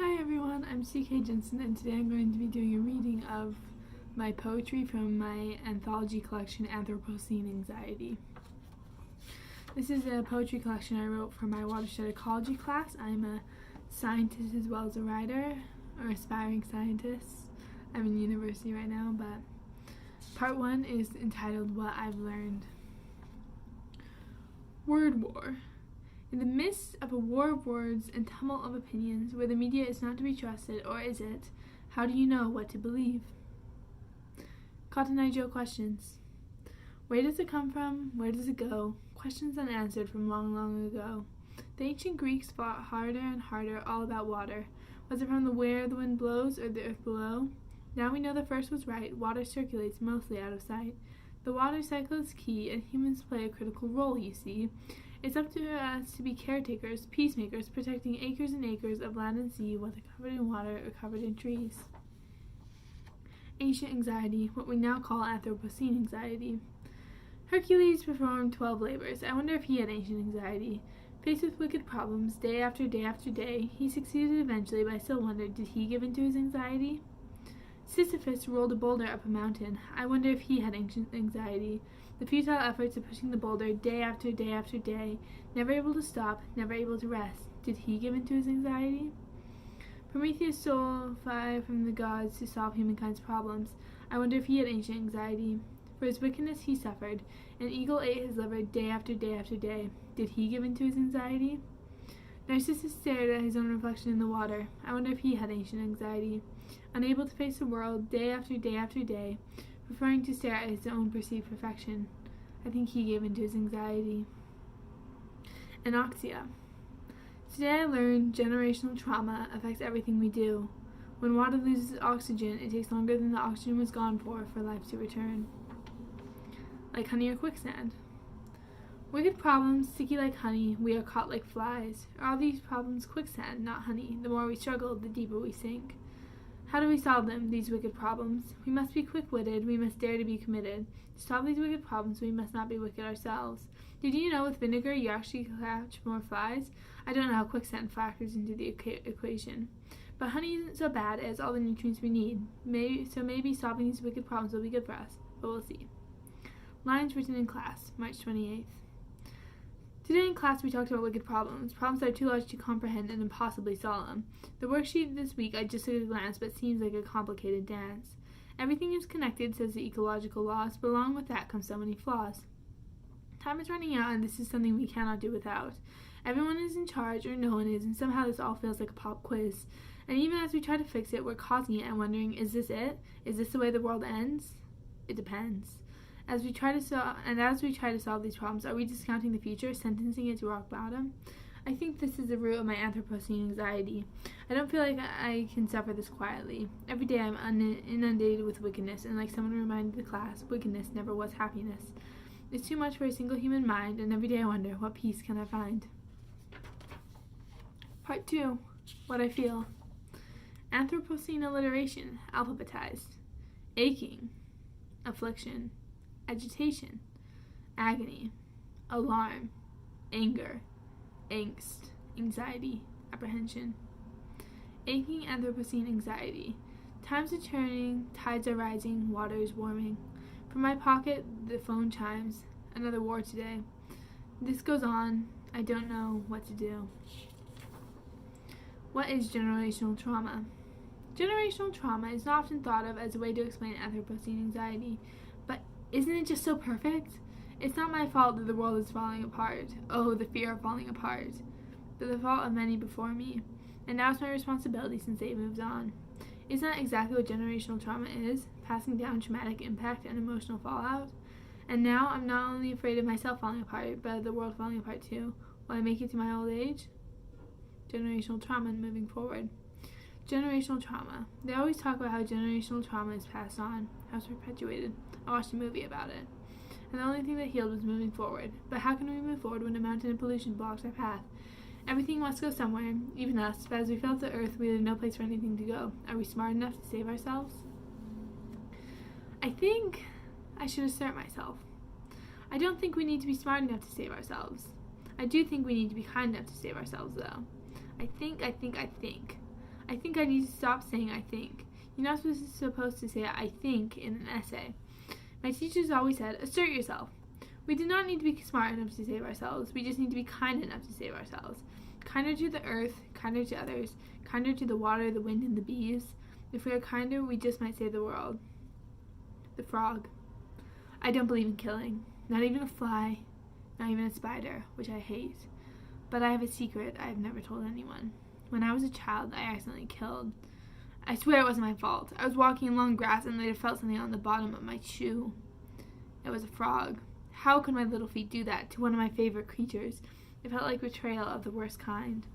Hi everyone, I'm CK Jensen, and today I'm going to be doing a reading of my poetry from my anthology collection, Anthropocene Anxiety. This is a poetry collection I wrote for my watershed ecology class. I'm a scientist as well as a writer, or aspiring scientist. I'm in university right now, but part 1 is entitled What I've Learned. Word War. In the midst of a war of words and tumult of opinions, where the media is not to be trusted, or is it, how do you know what to believe? Cotton Eye Joe questions. Where does it come from? Where does it go? Questions unanswered from long, long ago. The ancient Greeks fought harder and harder all about water. Was it from the where the wind blows, or the earth below? Now we know the first was right. Water circulates mostly out of sight. The water cycle is key, and humans play a critical role, you see. It's up to us to be caretakers, peacemakers, protecting acres and acres of land and sea, whether covered in water or covered in trees. Ancient anxiety, what we now call Anthropocene anxiety. Hercules performed 12 labors. I wonder if he had ancient anxiety. Faced with wicked problems, day after day after day, he succeeded eventually, but I still wondered, did he give in to his anxiety? Sisyphus rolled a boulder up a mountain. I wonder if he had ancient anxiety. The futile efforts of pushing the boulder day after day after day, never able to stop, never able to rest. Did he give in to his anxiety? Prometheus stole fire from the gods to solve humankind's problems. I wonder if he had ancient anxiety. For his wickedness he suffered. An eagle ate his liver day after day after day. Did he give in to his anxiety? Narcissus stared at his own reflection in the water. I wonder if he had ancient anxiety. Unable to face the world day after day after day, preferring to stare at his own perceived perfection. I think he gave in to his anxiety. Anoxia. Today I learned generational trauma affects everything we do. When water loses oxygen, it takes longer than the oxygen was gone for life to return. Like honey or quicksand. Wicked problems, sticky like honey, we are caught like flies. Are all these problems quicksand, not honey? The more we struggle, the deeper we sink. How do we solve them, these wicked problems? We must be quick-witted, we must dare to be committed. To solve these wicked problems, we must not be wicked ourselves. Did you know with vinegar you actually catch more flies? I don't know how quicksand factors into the equation. But honey isn't so bad, it has all the nutrients we need. Maybe solving these wicked problems will be good for us, but we'll see. Lines written in class, March 28th. Today in class we talked about wicked problems that are too large to comprehend and impossibly solve them. The worksheet this week I just took a glance, but seems like a complicated dance. Everything is connected, says the ecological laws, but along with that come so many flaws. Time is running out, and this is something we cannot do without. Everyone is in charge, or no one is, and somehow this all feels like a pop quiz. And even as we try to fix it, we're causing it and wondering, is this it? Is this the way the world ends? It depends. As we try to solve these problems, are we discounting the future, sentencing it to rock bottom? I think this is the root of my Anthropocene anxiety. I don't feel like I can suffer this quietly. Every day I'm inundated with wickedness, and like someone reminded the class, wickedness never was happiness. It's too much for a single human mind, and every day I wonder, what peace can I find? Part 2. What I feel. Anthropocene alliteration, alphabetized. Aching. Affliction. Agitation, agony, alarm, anger, angst, anxiety, apprehension. Aching Anthropocene anxiety. Times are turning, tides are rising, water is warming. From my pocket, the phone chimes. Another war today. This goes on. I don't know what to do. What is generational trauma? Generational trauma is not often thought of as a way to explain Anthropocene anxiety, but isn't it just so perfect? It's not my fault that the world is falling apart. Oh, the fear of falling apart. But the fault of many before me. And now it's my responsibility since they moved on. Isn't that exactly what generational trauma is? Passing down traumatic impact and emotional fallout? And now I'm not only afraid of myself falling apart, but of the world falling apart too. Will I make it to my old age? Generational trauma and moving forward. Generational trauma. They always talk about how generational trauma is passed on, how it's perpetuated. I watched a movie about it. And the only thing that healed was moving forward. But how can we move forward when a mountain of pollution blocks our path? Everything must go somewhere, even us, but as we fill up the earth, we have no place for anything to go. Are we smart enough to save ourselves? I think I should assert myself. I don't think we need to be smart enough to save ourselves. I do think we need to be kind enough to save ourselves, though. I think. I think I need to stop saying I think. You're not supposed to say I think in an essay. My teachers always said, assert yourself. We do not need to be smart enough to save ourselves. We just need to be kind enough to save ourselves. Kinder to the earth, kinder to others, kinder to the water, the wind, and the bees. If we are kinder, we just might save the world. The frog. I don't believe in killing. Not even a fly, not even a spider, which I hate. But I have a secret I have never told anyone. When I was a child, I accidentally killed. I swear it wasn't my fault. I was walking along grass and later felt something on the bottom of my shoe. It was a frog. How could my little feet do that to one of my favorite creatures? It felt like betrayal of the worst kind.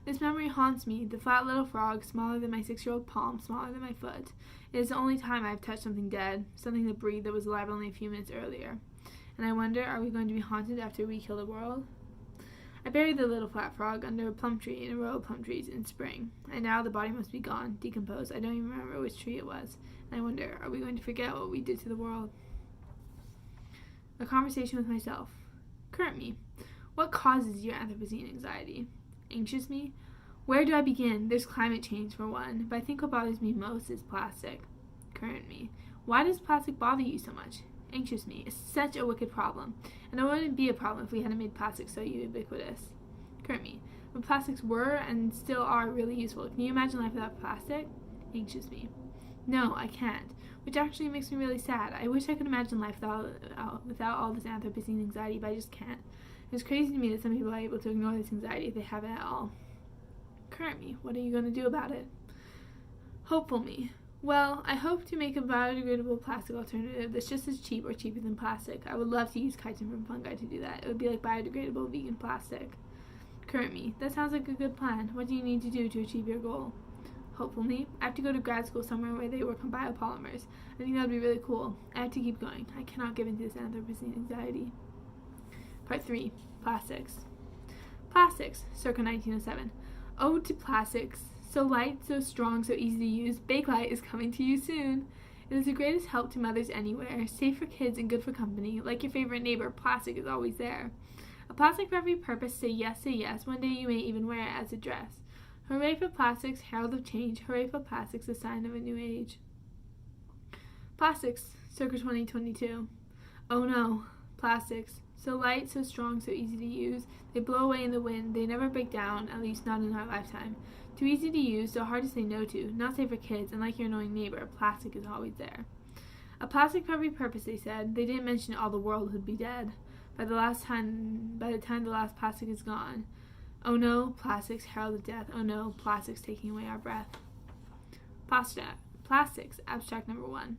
This memory haunts me, the flat little frog, smaller than my 6-year-old palm, smaller than my foot. It is the only time I have touched something dead, something that breathed that was alive only a few minutes earlier. And I wonder, are we going to be haunted after we kill the world? I buried the little flat frog under a plum tree in a row of plum trees in spring, and now the body must be gone, decomposed. I don't even remember which tree it was. And I wonder, are we going to forget what we did to the world? A conversation with myself. Current me. What causes your Anthropocene anxiety? Anxious me? Where do I begin? There's climate change for one, but I think what bothers me most is plastic. Current me. Why does plastic bother you so much? Anxious me. It's such a wicked problem, and it wouldn't be a problem if we hadn't made plastic so ubiquitous. Current me. But plastics were and still are really useful. Can you imagine life without plastic? Anxious me. No, I can't, which actually makes me really sad. I wish I could imagine life without all this Anthropocene anxiety, but I just can't. It's crazy to me that some people are able to ignore this anxiety if they have it at all. Current me. What are you going to do about it? Hopeful me. Well, I hope to make a biodegradable plastic alternative that's just as cheap or cheaper than plastic. I would love to use chitin from fungi to do that. It would be like biodegradable vegan plastic. Current me. That sounds like a good plan. What do you need to do to achieve your goal? Hopeful me. I have to go to grad school somewhere where they work on biopolymers. I think that would be really cool. I have to keep going. I cannot give into this Anthropocene anxiety. Part 3. Plastics. Plastics, circa 1907. Ode to plastics. So light, so strong, so easy to use. Bakelite is coming to you soon. It is the greatest help to mothers anywhere. Safe for kids and good for company. Like your favorite neighbor, plastic is always there. A plastic for every purpose, say yes, say yes. One day you may even wear it as a dress. Hooray for plastics, herald of change. Hooray for plastics, a sign of a new age. Plastics, circa 2022. Oh no, plastics. So light, so strong, so easy to use. They blow away in the wind. They never break down, at least not in our lifetime. Too easy to use, so hard to say no to. Not safe for kids, and like your annoying neighbor, plastic is always there. A plastic for every purpose, they said. They didn't mention all the world would be dead by the time the last plastic is gone. Oh no, plastics, herald of death. Oh no, plastics taking away our breath. Plastics, abstract number 1.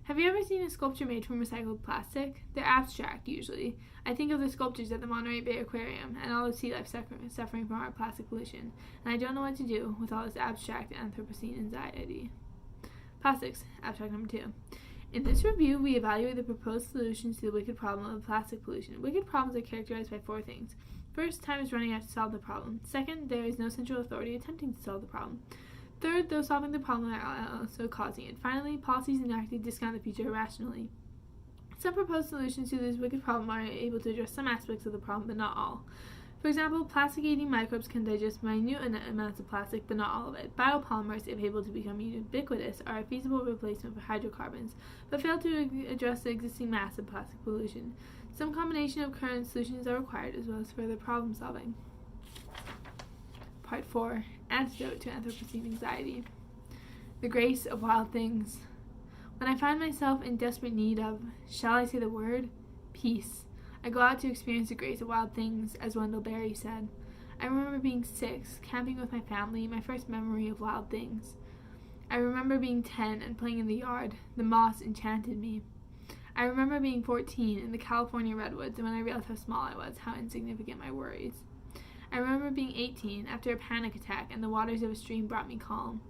Have you ever seen a sculpture made from recycled plastic? They're abstract, usually. I think of the sculptures at the Monterey Bay Aquarium and all of sea life suffering from our plastic pollution, and I don't know what to do with all this abstract Anthropocene anxiety. Plastics, abstract number 2. In this review, we evaluate the proposed solutions to the wicked problem of plastic pollution. Wicked problems are characterized by 4 things. First, time is running out to solve the problem. Second, there is no central authority attempting to solve the problem. Third, those solving the problem are also causing it. Finally, policies enacted discount the future irrationally. Some proposed solutions to this wicked problem are able to address some aspects of the problem, but not all. For example, plastic-eating microbes can digest minute amounts of plastic, but not all of it. Biopolymers, if able to become ubiquitous, are a feasible replacement for hydrocarbons, but fail to address the existing mass of plastic pollution. Some combination of current solutions are required, as well as further problem solving. Part 4. Antidote to Anthropocene anxiety. The grace of wild things. When I find myself in desperate need of, shall I say the word? Peace. I go out to experience the grace of wild things, as Wendell Berry said. I remember being 6, camping with my family, my first memory of wild things. I remember being 10 and playing in the yard. The moss enchanted me. I remember being 14 in the California redwoods, and when I realized how small I was, how insignificant my worries. I remember being 18 after a panic attack, and the waters of a stream brought me calm.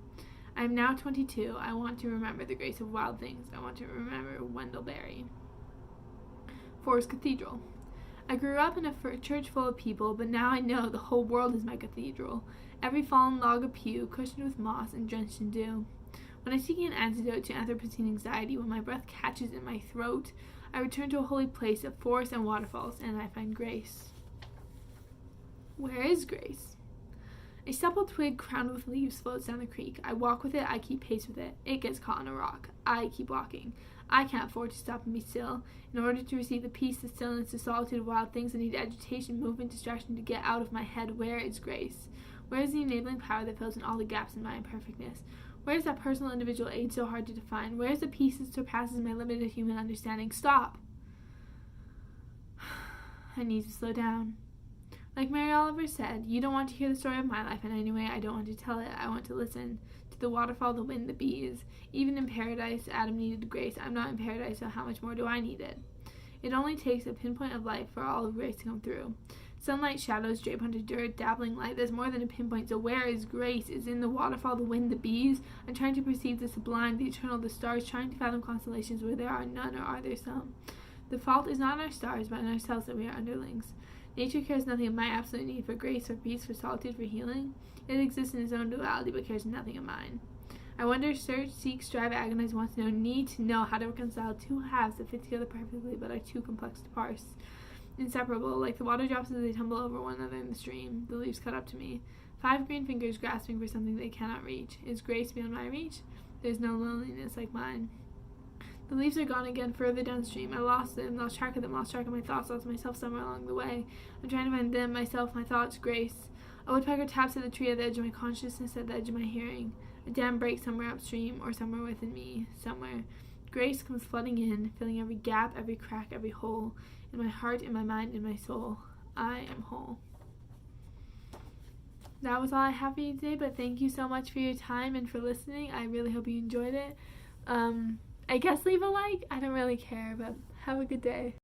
I am now 22. I want to remember the grace of wild things. I want to remember Wendell Berry. Forest Cathedral. I grew up in a church full of people, but now I know the whole world is my cathedral. Every fallen log a pew, cushioned with moss and drenched in dew. When I seek an antidote to Anthropocene anxiety, when my breath catches in my throat, I return to a holy place of forests and waterfalls, and I find grace. Where is grace? A supple twig crowned with leaves floats down the creek. I walk with it, I keep pace with it. It gets caught on a rock. I keep walking. I can't afford to stop and be still. In order to receive the peace, the stillness, the solitude of wild things, I need agitation, movement, distraction to get out of my head. Where is grace? Where is the enabling power that fills in all the gaps in my imperfectness? Where is that personal individual aid so hard to define? Where is the peace that surpasses my limited human understanding? Stop! I need to slow down. Like Mary Oliver said, you don't want to hear the story of my life, and anyway, I don't want to tell it. I want to listen. To the waterfall, the wind, the bees. Even in paradise, Adam needed grace. I'm not in paradise, so how much more do I need it? It only takes a pinpoint of light for all of grace to come through. Sunlight, shadows, drape onto dirt, dabbling light. There's more than a pinpoint, so where is grace? Is in the waterfall, the wind, the bees? I'm trying to perceive the sublime, the eternal, the stars, trying to fathom constellations where there are none, or are there some? The fault is not in our stars, but in ourselves that we are underlings. Nature cares nothing of my absolute need for grace, for peace, for solitude, for healing. It exists in its own duality, but cares nothing of mine. I wonder, search, seek, strive, agonize, want to know, need to know how to reconcile two halves that fit together perfectly, but are too complex to parse. Inseparable, like the water drops as they tumble over one another in the stream, the leaves cut up to me. 5 green fingers grasping for something they cannot reach. Is grace beyond my reach? There's no loneliness like mine. The leaves are gone again, further downstream. I lost them, lost track of them, lost track of my thoughts, lost myself somewhere along the way. I'm trying to find them, myself, my thoughts, grace. A woodpecker taps at the tree at the edge of my consciousness, at the edge of my hearing. A dam breaks somewhere upstream, or somewhere within me, somewhere. Grace comes flooding in, filling every gap, every crack, every hole. In my heart, in my mind, in my soul. I am whole. That was all I have for you today, but thank you so much for your time and for listening. I really hope you enjoyed it. I guess leave a like. I don't really care, but have a good day.